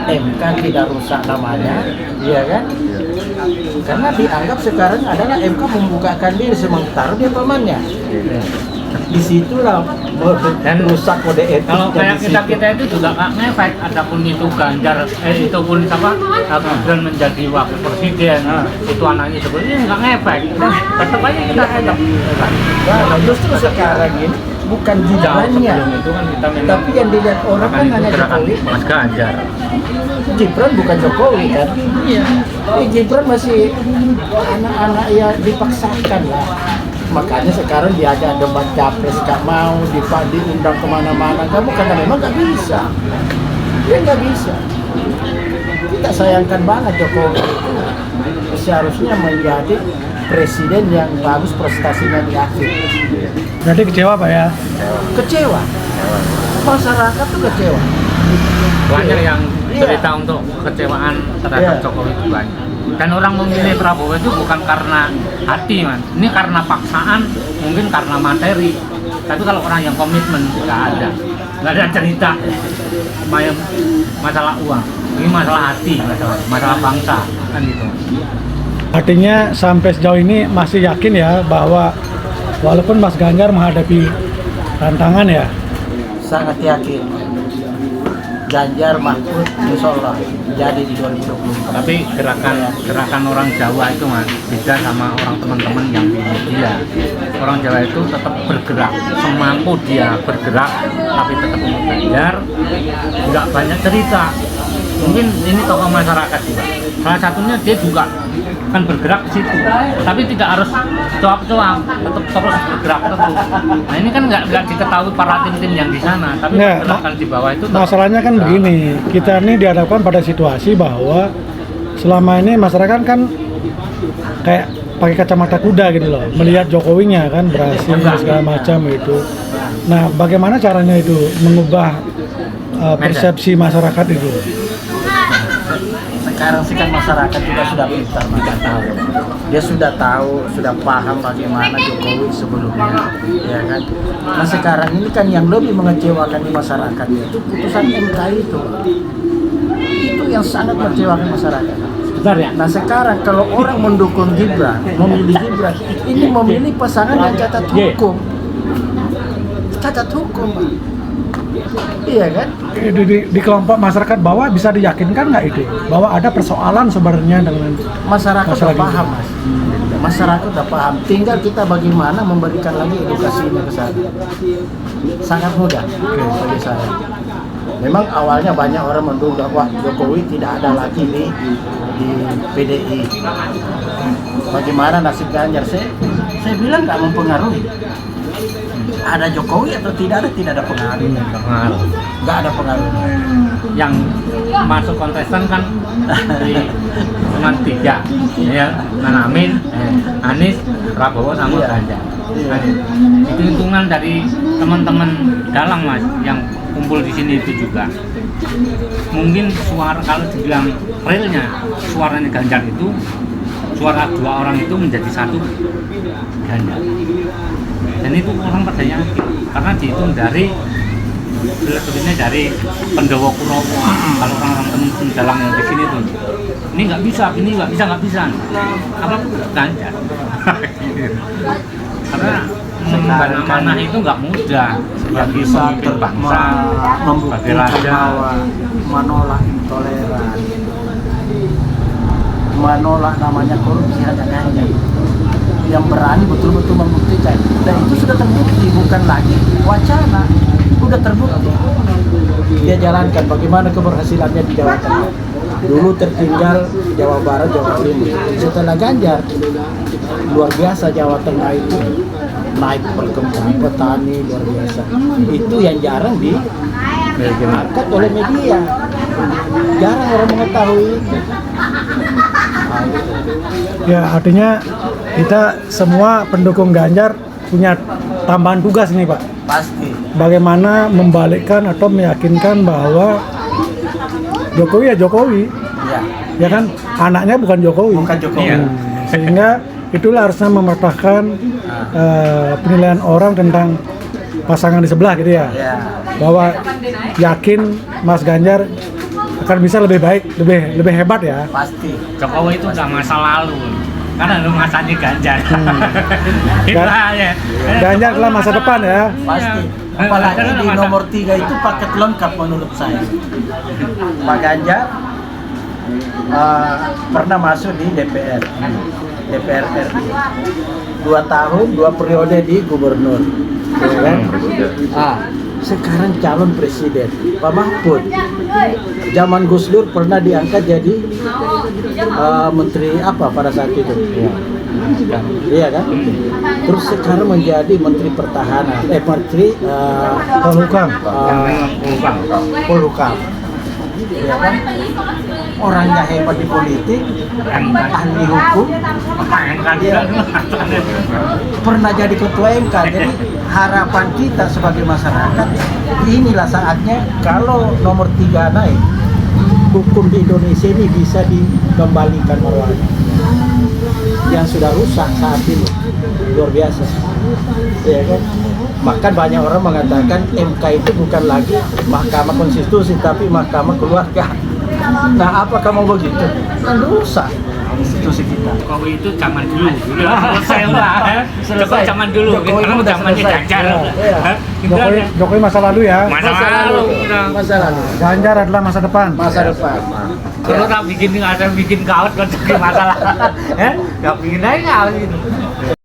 MK tidak rusak namanya, iya kan? Karena dianggap sekarang adalah MK membukakan diri sementara dia pamannya. Disitulah Dan rusak kode etik. Kalau kayak kita itu juga nggak ngefek, adapun itu Ganjar, itu pun apa, Gibran menjadi wakil presiden, itu anaknya sebenarnya nggak ngefek. Tetap aja kita tetap. Nah, justru sekarang ini bukan Gibrannya, Itu kan kita tapi yang dilihat orang kan hanya Jokowi. Mas Ganjar. Gibran bukan Jokowi kan? Iya. Gibran masih anak-anak ya dipaksakan lah. Makanya sekarang diajak debat capres gak mau, diundang kemana-mana kamu karena memang gak bisa. Dia nggak bisa. Kita sayangkan banget Jokowi itu seharusnya menjadi presiden yang bagus prestasinya di akhir. Berarti kecewa Pak ya? Kecewa. Masyarakat tuh kecewa. Banyak yang Iya. cerita untuk kekecewaan terhadap Iya. Jokowi itu banyak. Dan orang memilih Prabowo itu bukan karena hati, man. Ini karena paksaan, mungkin karena materi. Tapi kalau orang yang komitmen nggak ada cerita masalah uang. Ini masalah hati, masalah bangsa, kan gitu. Artinya sampai sejauh ini masih yakin ya bahwa walaupun Mas Ganjar menghadapi tantangan ya, Sangat yakin. Ganjar Mahfud insya Allah jadi di 2024. Tapi gerakan orang Jawa itu, man, beda sama orang teman-teman yang di media. Orang Jawa itu tetap bergerak, semampu dia bergerak, tapi tetap untuk Ganjar. Nggak banyak cerita. Mungkin ini tokoh masyarakat juga. Salah satunya dia juga kan bergerak ke situ, tapi tidak harus cuap-cuap, tetap terus bergerak terus. Nah ini kan nggak diketahui para tim-tim yang di sana, tapi Nggak, gerakan di bawah itu tetap masalahnya kan bergerak. begini, kita ini dihadapkan pada situasi bahwa selama ini masyarakat kan kayak pakai kacamata kuda gitu loh, melihat Jokowinya kan berhasil segala macam itu. Nah, bagaimana caranya itu mengubah persepsi masyarakat itu? Sekarang sih kan masyarakat juga sudah pintar, maka tahu. Dia sudah tahu, sudah paham bagaimana Jokowi sebelumnya, ya kan. Nah sekarang ini kan yang lebih mengecewakan di masyarakat itu putusan MK itu yang sangat mengecewakan masyarakat. Bentar ya. Nah sekarang kalau orang mendukung Gibran, memilih Gibran, ini memilih pasangan yang cacat hukum, Pak. Iya kan? Di kelompok masyarakat bawah bisa diyakinkan nggak itu bahwa ada persoalan sebenarnya dengan Masyarakat udah paham, Mas. Masyarakat udah paham. Tinggal kita bagaimana memberikan lagi edukasinya ke sana. Sangat mudah bagi saya. Memang awalnya banyak orang menduga wah Jokowi tidak ada lagi di PDI. Bagaimana nasib Ganjar? Saya bilang nggak mempengaruhi. Ada Jokowi atau tidak ada pengaruh. Nggak ada pengaruh. Yang masuk kontestan kan cuma 3 ya, Amin, Anies, Prabowo sama Iya. Ganjar. Iya. Nah, itu hitungan dari teman-teman dalang, Mas, yang kumpul di sini itu juga. Mungkin suara, kalau dibilang realnya suaranya Ganjar itu, suara 2 orang itu menjadi 1 Ganjar. Dan itu orang pada yakin karena dihitung dari sebenarnya dari Pendowo Kurowo. Kalau orang-orang teman dalang yang di sini tuh, ini nggak bisa, apa Ganjar. Karena mengemban amanah itu nggak mudah bagi pemimpin bangsa, sebagai membuktikan raja. bahwa menolak intoleran, menolak namanya korupsi hanya Ganjar yang berani betul-betul membuktikan, dan itu sudah terbukti, bukan lagi wacana, sudah terbukti. Dia jalankan bagaimana keberhasilannya di Jawa Tengah. Dulu tertinggal Jawa Barat, Jawa Timur. Setelah Ganjar, luar biasa Jawa Tengah itu naik perkembangan petani luar biasa. Itu yang jarang diangkat oleh media. Jarang orang mengetahui itu. ya artinya kita semua pendukung Ganjar punya tambahan tugas nih Pak. Pasti. Bagaimana membalikkan atau meyakinkan bahwa Jokowi ya Jokowi, Ya. ya kan anaknya bukan Jokowi. Bukan Jokowi. Iya. Sehingga itulah harusnya mematahkan penilaian orang tentang pasangan di sebelah gitu ya. Ya. Bahwa yakin Mas Ganjar akan bisa lebih baik, lebih hebat ya. Pasti. Jokowi itu udah masa lalu, karena ada masanya Ganjar. Itu Dan- aja. Ganjar adalah masa depan ya. Pasti. Iya. Apalagi Karena di masa- nomor 3 itu paket lengkap menurut saya. Pak Ganjar pernah masuk di DPR RI. 2 tahun, 2 periode di gubernur. Ya kan? Sekarang calon presiden Pak Mahfud. Zaman Gus Dur pernah diangkat jadi menteri apa pada saat itu? Iya kan? Terus sekarang menjadi menteri pertahanan, menteri Polhukam. Polhukam. Ya kan? Orangnya hebat di politik, ahli hukum, Iya. pernah jadi ketua MK. Jadi harapan kita sebagai masyarakat, inilah saatnya kalau nomor 3 naik, hukum di Indonesia ini bisa dikembalikan marwahnya yang sudah rusak saat ini, luar biasa. Ya kan? Maka banyak orang mengatakan MK itu bukan lagi Mahkamah Konstitusi tapi Mahkamah Keluarga. Nah, apa kamu begitu? Kan rusak institusi kita. Jokowi itu zaman dulu, selesai udah. Jokowi zaman dulu, Jokowi sekarang udah zamannya selesai. Ganjar. Iya. Jokowi masa lalu ya. Masa lalu udah. Masa lalu. Ganjar adalah masa depan. Masa depan. Kalau tak bikin kaos kan jadi masalah. Nggak bikin aja kaos gitu.